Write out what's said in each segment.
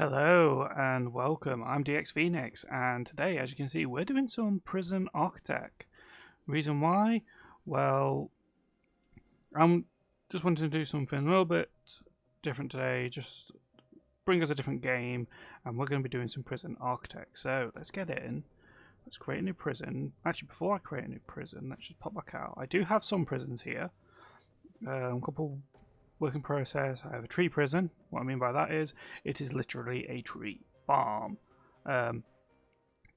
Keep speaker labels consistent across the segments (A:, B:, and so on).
A: Hello and welcome. I'm DX Phoenix, and today, as you can see, we're doing some Prison Architect. Reason why? Well, I'm just wanting to do something a little bit different today, just bring us a different game, and we're going to be doing some Prison Architect. So let's get in. Let's create a new prison. Actually, before I create a new prison, let's just pop back out. I do have some prisons here. A couple work in process. I have a tree prison. What I mean by that is, it is literally a tree farm.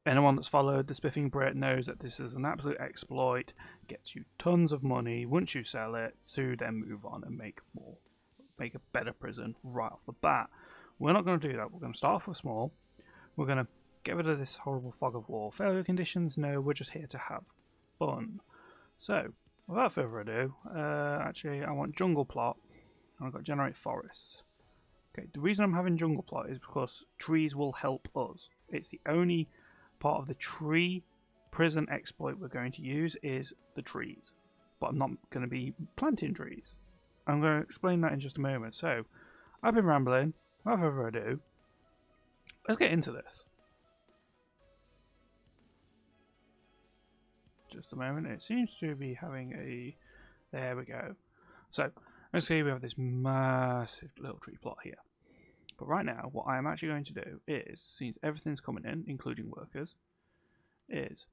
A: Anyone that's followed the Spiffing Brit knows that this is an absolute exploit. Gets you tons of money once you sell it, to then move on and make a better prison right off the bat. We're not going to do that. We're going to start off with small. We're going to get rid of this horrible fog of war. Failure conditions? No, we're just here to have fun. So, without further ado, actually, I want jungle plot. And I've got generate forests. Okay, the reason I'm having jungle plot is because trees will help us. It's the only part of the tree prison exploit we're going to use is the trees. But I'm not going to be planting trees. I'm going to explain that in just a moment. So, I've been rambling. Without further ado, let's get into this. Just a moment. It seems to be having a... There we go. So, let's see, we have this massive little tree plot here. But right now, what I am actually going to do is, since everything's coming in, including workers, is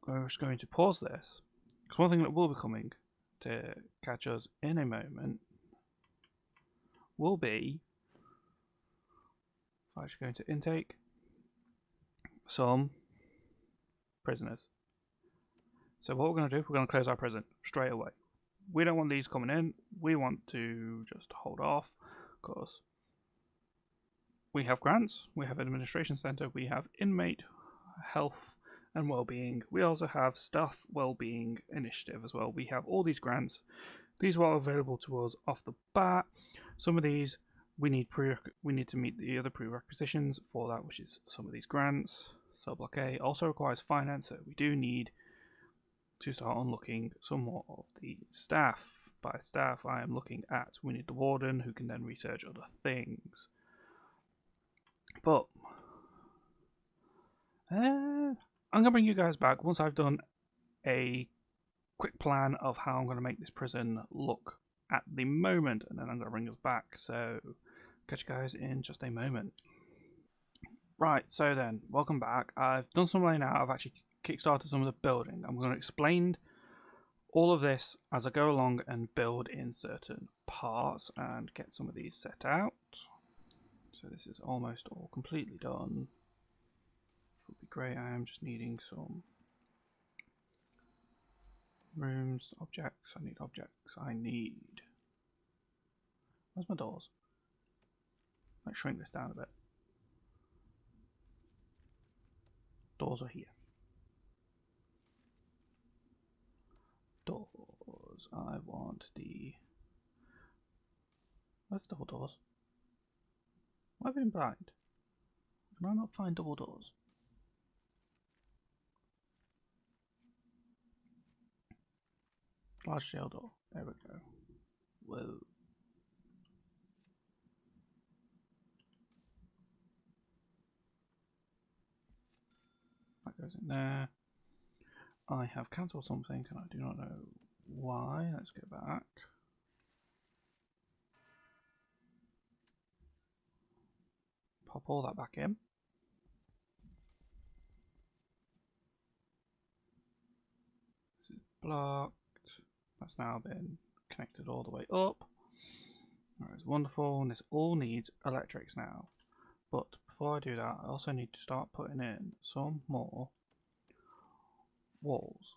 A: I'm just going to pause this. Because one thing that will be coming to catch us in a moment will be, if I just go into intake, some prisoners. So what we're going to do, we're going to close our prison straight away. We don't want these coming in. We want to just hold off, because we have grants, we have administration centre, we have inmate health and well-being. We also have staff well-being initiative as well. We have all these grants. These are all available to us off the bat. Some of these we need to meet the other prerequisitions for that, which is some of these grants. So block A also requires finance, so we do need to start unlocking some more of the staff. By staff, I am looking at, we need the warden who can then research other things. But I'm going to bring you guys back once I've done a quick plan of how I'm going to make this prison look at the moment, and then I'm going to bring us back. So, catch you guys in just a moment. Right, so then, welcome back. I've done some laying out. I've actually kickstarted some of the building. I'm going to explain all of this as I go along and build in certain parts and get some of these set out. So this is almost all completely done. Which would be great. I am just needing some rooms, objects. I need objects. I need... Where's my doors? Let's shrink this down a bit. Doors are here. Doors. I want the... Where's double doors? Why have I been blind? Can I not find double doors? Large shell door. There we go. Whoa. That goes in there. I have cancelled something and I do not know why. Let's go back. Pop all that back in. This is blocked. That's now been connected all the way up. That is wonderful, and this all needs electrics now. But before I do that, I also need to start putting in some more walls.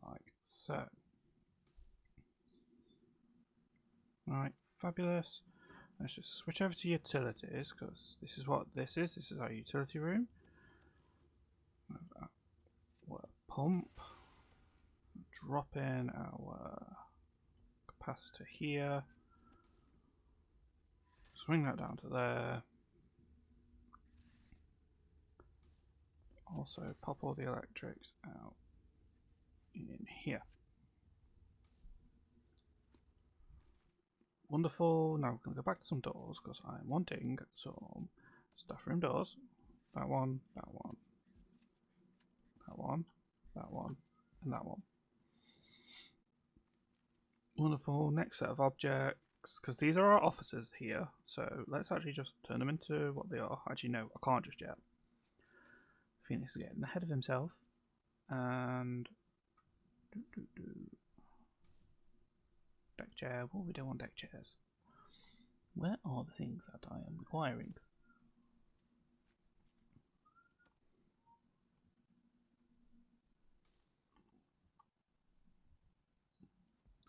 A: Like so. Right, fabulous. Let's just switch over to utilities, because this is what this is. This is our utility room. Water pump. Drop in our capacitor here. swing that down to there. Also pop all the electrics out in here. Wonderful. Now we're going to go back to some doors because I'm wanting some staff room doors. That one, that one, that one, that one, and that one. Wonderful. Next set of objects, because these are our officers here. So let's actually just turn them into what they are. Actually, no, I can't just yet. Phoenix is getting ahead of himself. And deck chair. What we do on deck chairs? Where are the things that I am requiring?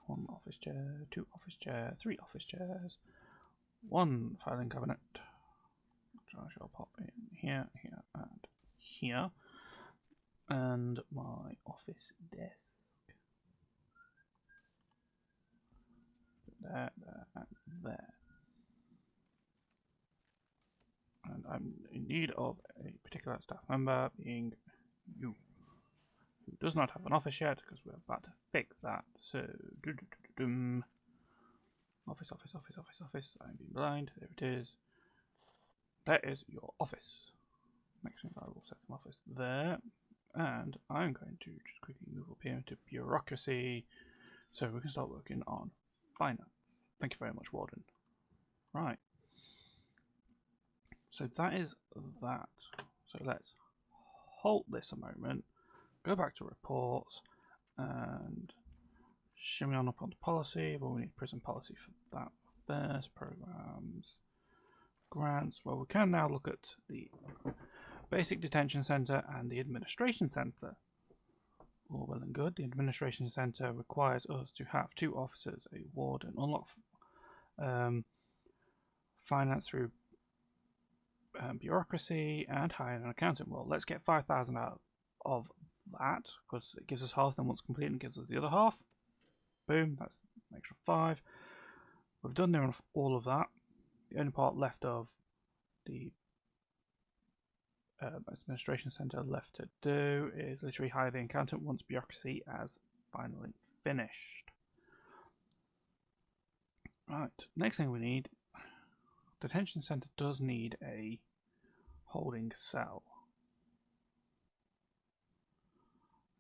A: One office chair, two office chairs, three office chairs, one filing cabinet. Which I shall pop in here, here, and here. And my office desk. There, there, and there. And I'm in need of a particular staff member, being you, who does not have an office yet, because we're about to fix that. So, office, office, office, office, office. I'm being blind. There it is. That is your office. Next thing I will set an office there. And I'm going to just quickly move up here into bureaucracy so we can start working on finance. Thank you very much, Warden. Right. So that is that. So let's halt this a moment, go back to reports, and shimmy on up onto policy. Well, we need prison policy for that first. Programs, grants. Well, we can now look at the basic detention centre and the administration centre. All well and good. The administration centre requires us to have 2 officers, a warden, unlock finance through bureaucracy, and hire an accountant. Well, let's get 5,000 out of that because it gives us half, then once complete it gives us the other half. Boom, that's an extra 5. We've done near enough all of that. The only part left of the administration centre left to do is literally hire the accountant once bureaucracy has finally finished. Right, next thing we need, detention centre does need a holding cell.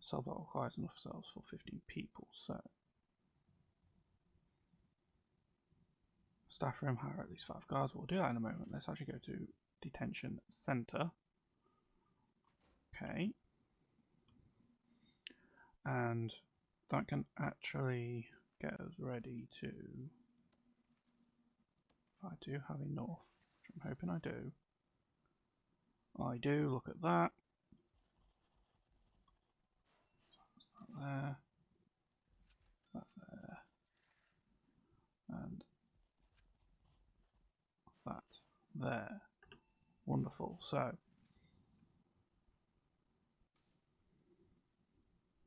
A: Cell block requires enough cells for 15 people, so staff room, hire at least 5 guards. We'll do that in a moment. Let's actually go to detention centre. Okay, and that can actually get us ready to, if I do have enough, which I'm hoping I do. I do, look at that. That's that there, that there, and that there. Wonderful. So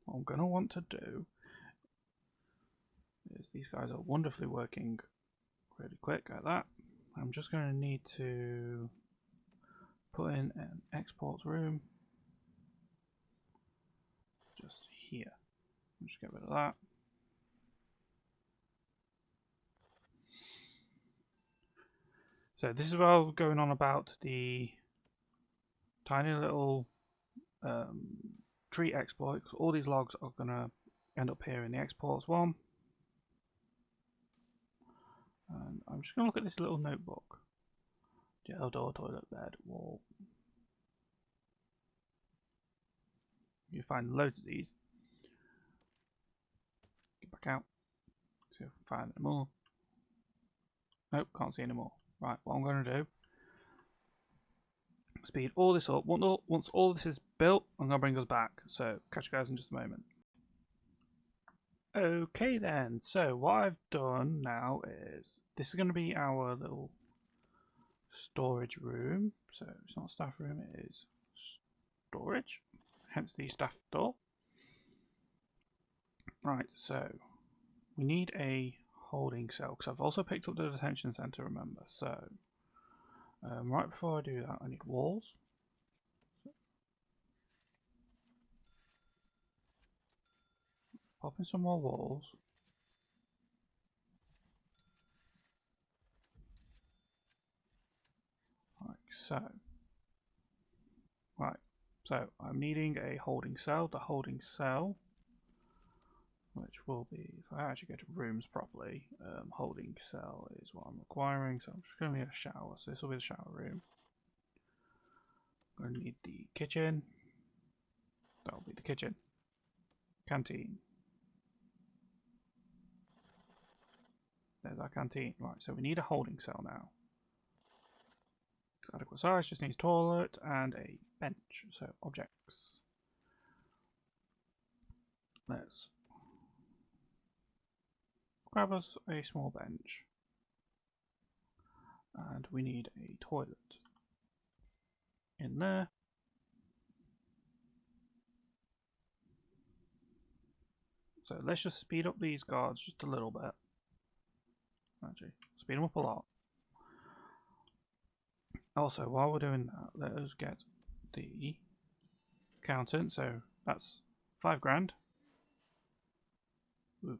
A: what I'm going to want to do is, these guys are wonderfully working really quick at that. I'm just going to need to put in an export room just here. Just get rid of that. So this is where I was going on about the tiny little tree exploit, because all these logs are going to end up here in the exports one. And I'm just going to look at this little notebook. Jail door, toilet, bed, wall. You find loads of these. Get back out. See if I can find any more. Nope, can't see any more. Right, what I'm going to do, speed all this up. Once all this is built, I'm going to bring us back. So, catch you guys in just a moment. Okay then, so what I've done now is, this is going to be our little storage room. So, it's not staff room, it is storage, hence the staff door. Right, so we need a holding cell, because I've also picked up the detention center, remember. So right before I do that, I need walls. Pop in some more walls. Like so. Right, so I'm needing a holding cell. The holding cell, which will be, if I actually go to rooms properly, holding cell is what I'm requiring. So I'm just going to need a shower. So this will be the shower room. I'm going to need the kitchen. That'll be the kitchen. Canteen. There's our canteen. Right, so we need a holding cell now. Adequate size, just needs toilet and a bench. So objects. Let's grab us a small bench. And we need a toilet in there. So let's just speed up these guards just a little bit. Actually, speed them up a lot. Also, while we're doing that, let us get the accountant. So that's 5 grand. Ooh.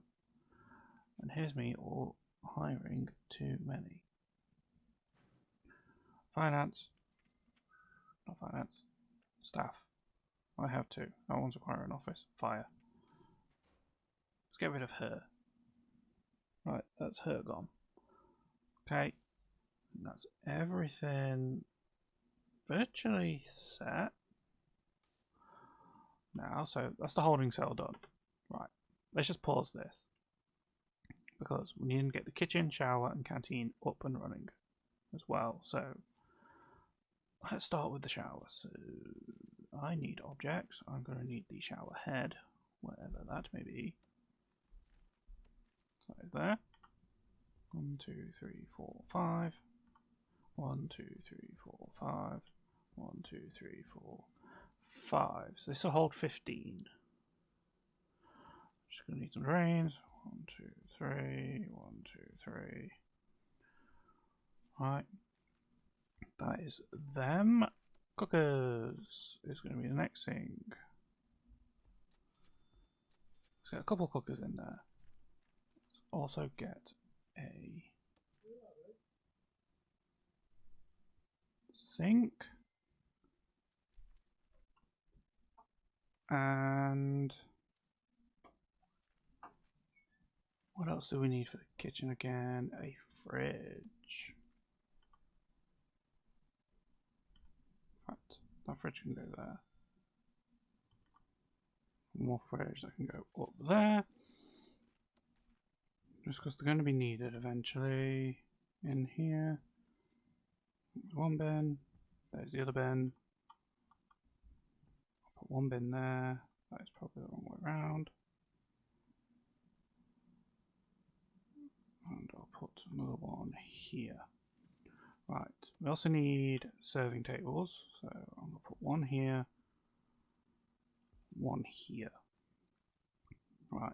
A: And here's me all hiring too many. Finance. Not finance. Staff. I have 2. That one's requiring office. Fire. Let's get rid of her. Right, that's her gone. Okay. And that's everything virtually set. Now, so that's the holding cell done. Right, let's just pause this because we need to get the kitchen, shower and canteen up and running as well. So let's start with the shower. So I need objects. I'm going to need the shower head, whatever that may be. So there. 1, 2, 3, 4, 5. 1, 2, 3, 4, 5. 1, 2, 3, 4, 5. So this will hold 15. Just going to need some drains. 1, 2, 3. 1, 2, 3. Right. That is them. Cookers is going to be the next thing. Let's get a couple of cookers in there. Let's also get a sink. And what else do we need for the kitchen again? A fridge. Right, that fridge can go there. More fridge that can go up there. Just because they're going to be needed eventually. In here. There's one bin. There's the other bin. I'll put one bin there. That is probably the wrong way around. And I'll put another one here. Right, we also need serving tables, so I'm going to put one here, one here. Right,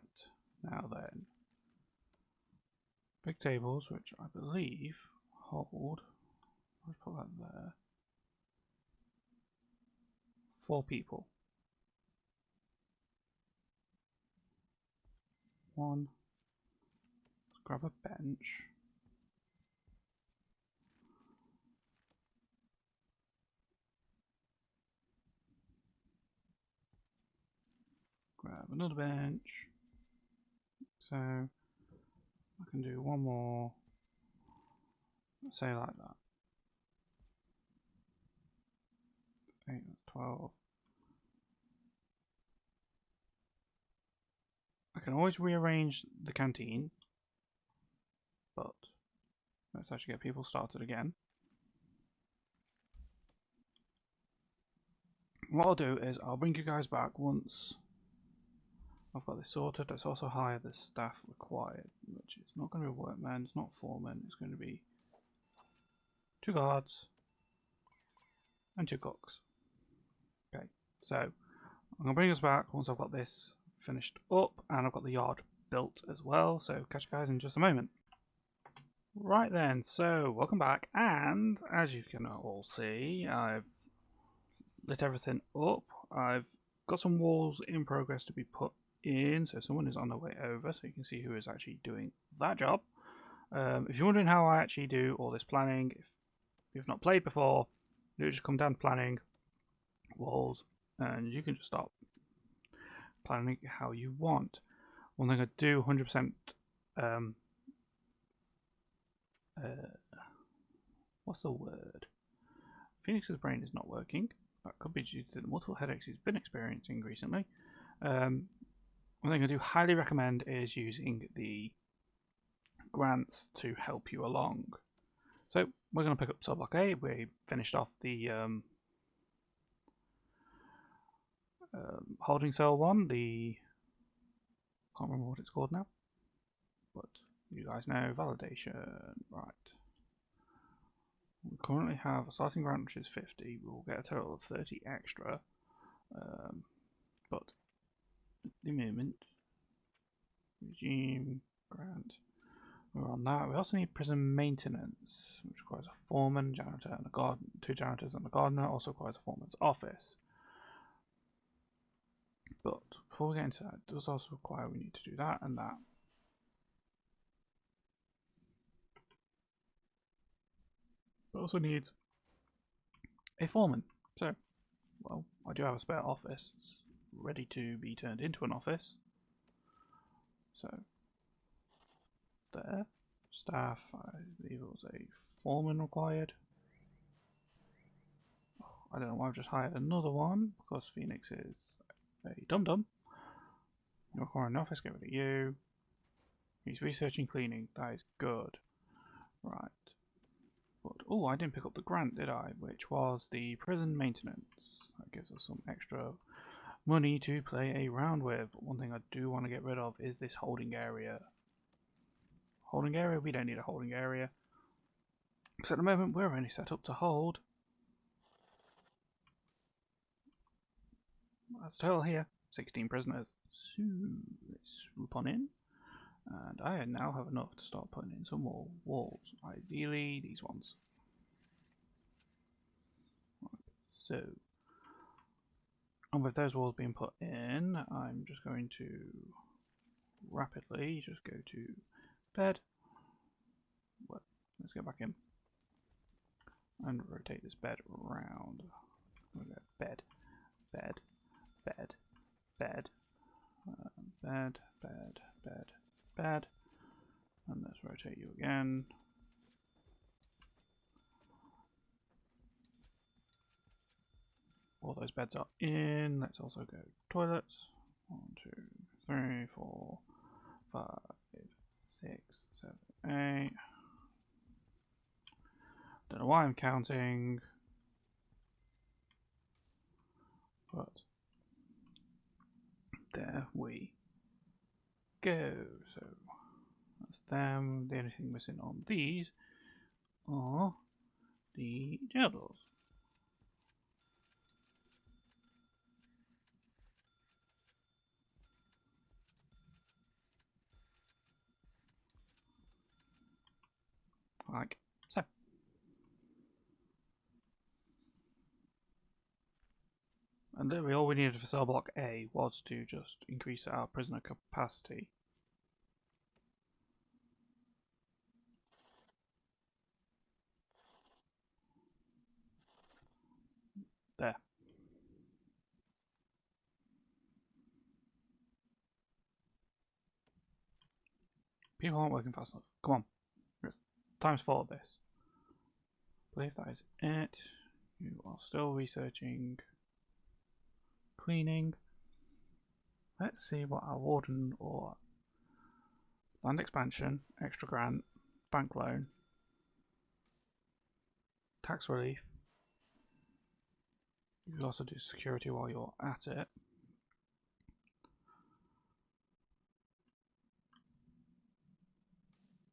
A: now then, big tables, which I believe hold, let's put that there, 4 people. 1, let's grab a bench. Grab another bench. So I can do one more, say like that. 8, that's 12. I can always rearrange the canteen, but let's actually get people started again. What I'll do is I'll bring you guys back once I've got this sorted. Let's also hire the staff required, which is not going to be workmen, it's not foremen, it's going to be 2 guards and 2 cooks. Okay, so I'm going to bring us back once I've got this finished up and I've got the yard built as well, so catch you guys in just a moment. Right then, so welcome back, and as you can all see, I've lit everything up. I've got some walls in progress to be put in, so someone is on their way over, so you can see who is actually doing that job. If you're wondering how I actually do all this planning, if you've not played before, you just come down to planning, walls, and you can just start planning how you want. One thing I do 100% what's the word? Phoenix's brain is not working. That could be due to the multiple headaches he's been experiencing recently. One thing I do highly recommend is using the grants to help you along. So we're going to pick up cell block A. We finished off the holding cell one. Can't remember what it's called now, but you guys know. Validation, right? We currently have a starting grant which is 50. We'll get a total of 30 extra, but at the moment, regime grant. We're on that. We also need prison maintenance, which requires a foreman, janitor, and a garden. 2 janitors and a gardener. Also requires a foreman's office. But before we get into that, it does also require we need to do that and that. It also needs a foreman. So, well, I do have a spare office ready to be turned into an office. So, there. Staff, I believe it was a foreman required. I don't know why I've just hired another one, because Phoenix is a dum-dum. You require an office, get rid of you. He's researching cleaning, that is good. Right. But, oh, I didn't pick up the grant, did I? Which was the prison maintenance. That gives us some extra money to play around with. But one thing I do want to get rid of is this holding area. Holding area? We don't need a holding area. Because at the moment we're only set up to hold. That's total here. 16 prisoners. So, let's swoop on in. And I now have enough to start putting in some more walls. Ideally, these ones. So, and with those walls being put in, I'm just going to rapidly just go to bed. Well, let's get back in and rotate this bed around. We'll go bed, bed, bed, bed, bed, bed, bed, bed, and let's rotate you again. All those beds are in. Let's also go toilets. 1, 2, 3, 4, 5, 6, 7, 8. Don't know why I'm counting, but there we go. So that's them. The only thing missing on these are the jail doors. Like so. And literally all we needed for cell block A was to just increase our prisoner capacity. There. People aren't working fast enough. Come on. It's times 4 of this. I believe that is it. You are still researching cleaning. Let's see what our warden or land expansion, extra grant, bank loan, tax relief. You can also do security while you're at it.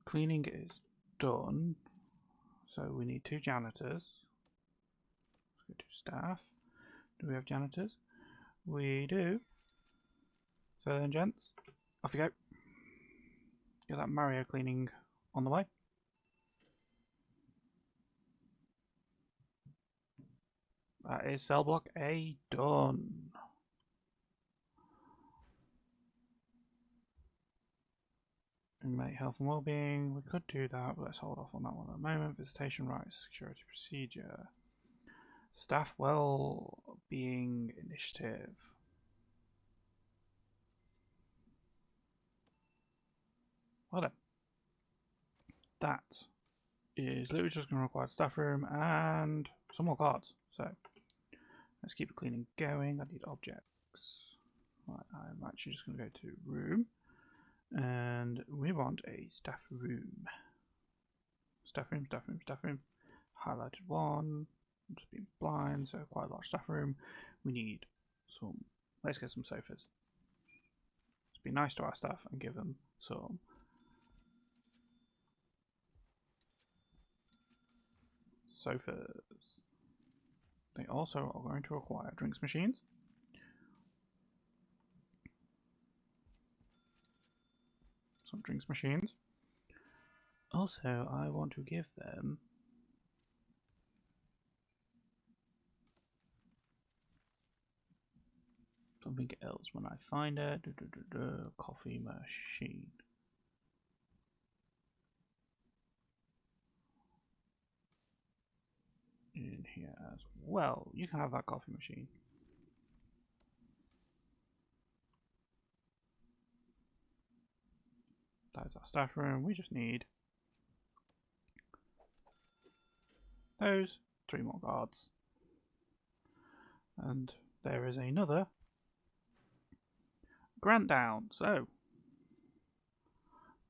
A: Cleaning is done, so we need 2 janitors. Let's go to staff. Do we have janitors? We do. So then, gents, off you go. get that Mario cleaning on the way. That is cell block A done. Inmate health and well-being, we could do that, but let's hold off on that one at the moment. Visitation rights, security procedure. Staff well-being initiative. Well then. That is literally just going to require a staff room and some more cards. So, let's keep the cleaning going. I need objects. Right, I'm actually just going to go to room. And we want a staff room. Staff room, staff room, staff room. Highlighted one. I'm just being blind, so quite a large staff room. We need some. Let's get some sofas. Let's be nice to our staff and give them some sofas. They also are going to require drinks machines. Some drinks machines. Also, I want to give them something else when I find it. Coffee machine. In here as well. You can have that coffee machine. That is our staff room. We just need those 3 more guards. And there is another grant down. So,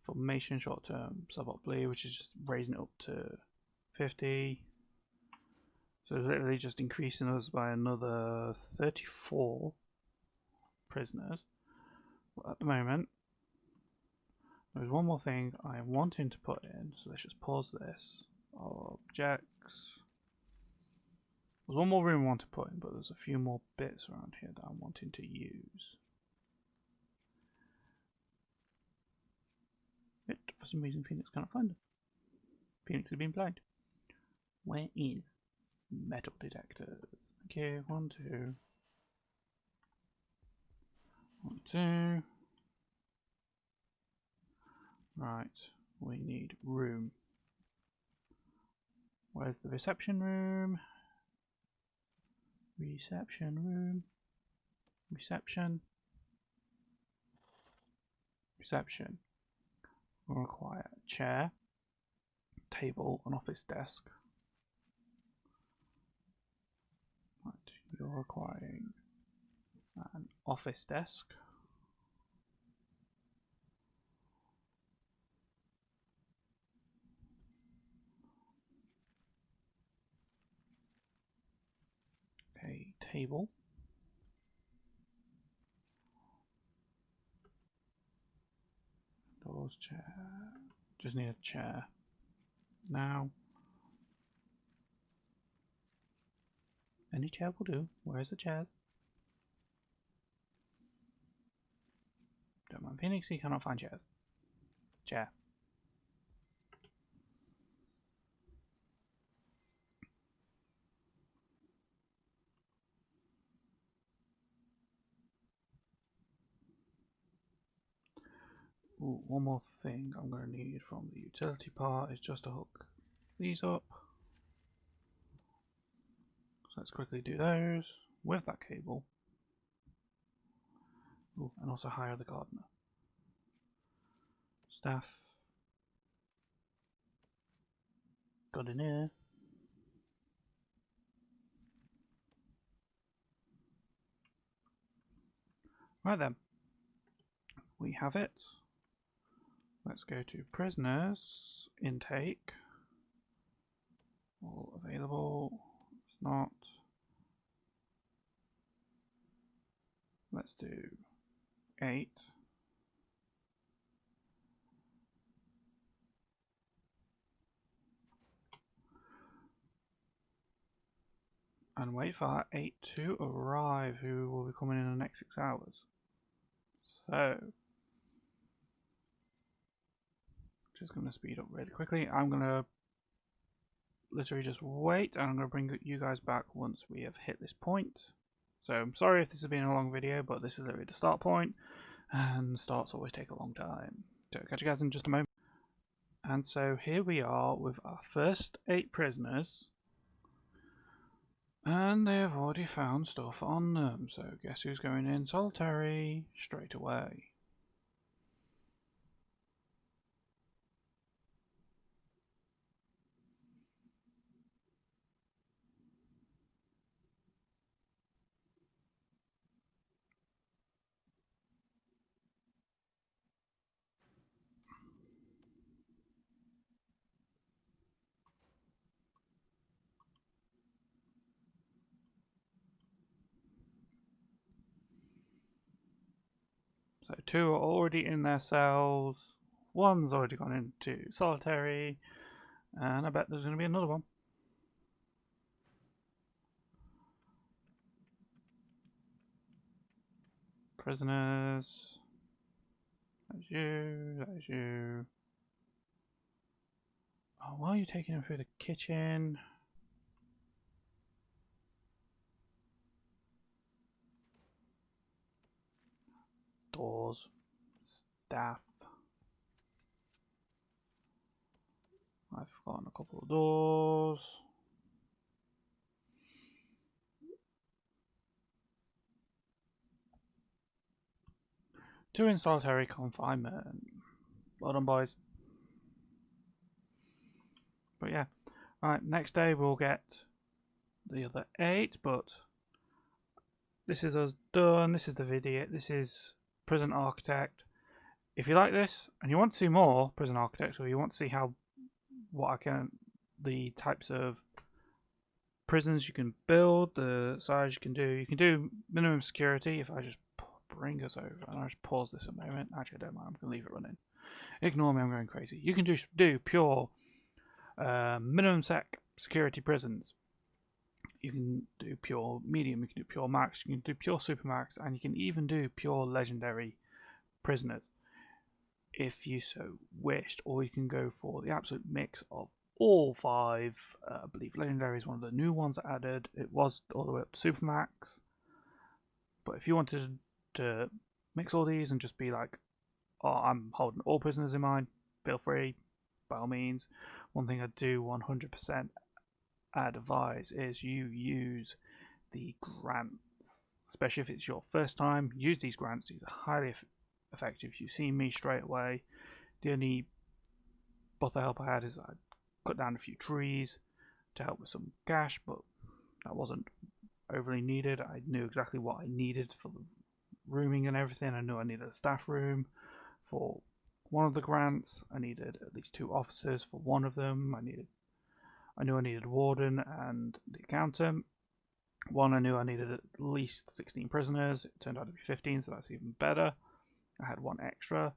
A: formation short term suboptimally, which is just raising it up to 50. So it's literally just increasing us by another 34 prisoners. But at the moment, there's one more thing I am wanting to put in, so let's just pause this. Objects. There's one more room I want to put in, but there's a few more bits around here that I'm wanting to use. But for some reason Phoenix can't find them. Phoenix has been blind. Where is metal detectors? Okay, 1, 2. 1, 2. Right, we need room. Where's the reception room? Reception room. Reception. Reception. We'll require a chair, table, an office desk. Right, you're requiring an office desk. A table. Doors, chair. Just need a chair. Now. Any chair will do. Where's the chairs? Don't mind Phoenix, he cannot find chairs. Chair. Ooh, one more thing I'm going to need from the utility part is just to hook these up. So let's quickly do those with that cable. Ooh, and also hire the gardener. Staff. Gardener. Right then. We have it. Let's go to prisoners, intake, all available, it's not. Let's do 8. And wait for our 8 to arrive, who will be coming in the next 6 hours. So, just going to speed up really quickly. I'm going to literally just wait, and I'm going to bring you guys back once we have hit this point. So I'm sorry if this has been a long video, but this is literally the start point, and starts always take a long time. So catch you guys in just a moment. And so here we are with our first 8 prisoners, and they have already found stuff on them. So guess who's going in solitary straight away? So 2 are already in their cells, 1's already gone into solitary, and I bet there's going to be another one. Prisoners. There's you, there's you. Oh, why are you taking them through the kitchen? Doors. Staff. I've forgotten a couple of doors. Two in solitary confinement. Well done, boys. But yeah. Alright, next day we'll get the other 8, but this is us done. This is the video. This is Prison Architect. If you like this and you want to see more Prison Architect, or you want to see the types of prisons you can build, the size you can do minimum security. If I just bring us over, and I'll just pause this a moment. Actually, I don't mind. I'm going to leave it running. Ignore me, I'm going crazy. You can do pure minimum security prisons. You can do pure medium, you can do pure max, you can do pure super max, and you can even do pure legendary prisoners if you so wished, or you can go for the absolute mix of all 5. I believe legendary is one of the new ones added. It was all the way up to super max, but if you wanted to mix all these and just be like, oh, I'm holding all prisoners in mind, feel free, by all means. One thing I do 100% advise is you use the grants, especially if it's your first time. Use these grants. These are highly effective. You've seen me straight away. The only bother help I had is I cut down a few trees to help with some cash, but that wasn't overly needed. I knew exactly what I needed for the rooming and everything. I knew I needed a staff room for one of the grants. I needed at least 2 officers for one of them. I knew I needed a warden and the accountant. One, I knew I needed at least 16 prisoners. It turned out to be 15, so that's even better. I had 1 extra. You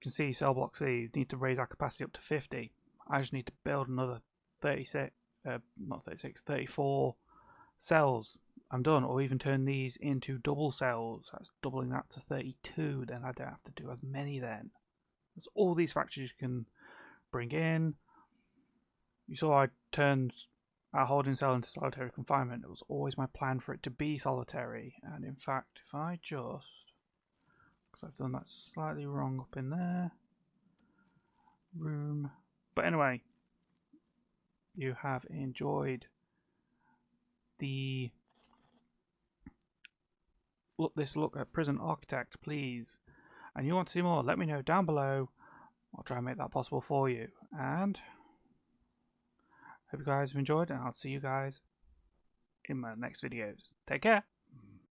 A: can see cell block C, need to raise our capacity up to 50. I just need to build another 34 cells. I'm done. Or even turn these into double cells. That's doubling that to 32. Then I don't have to do as many then. There's all these factors you can bring in. You saw I turned our holding cell into solitary confinement. It was always my plan for it to be solitary. And in fact, if I just... because I've done that slightly wrong up in there. Room. But anyway, you have enjoyed this look at Prison Architect, please. And you want to see more, let me know down below. I'll try and make that possible for you. And hope you guys have enjoyed, and I'll see you guys in my next videos. Take care.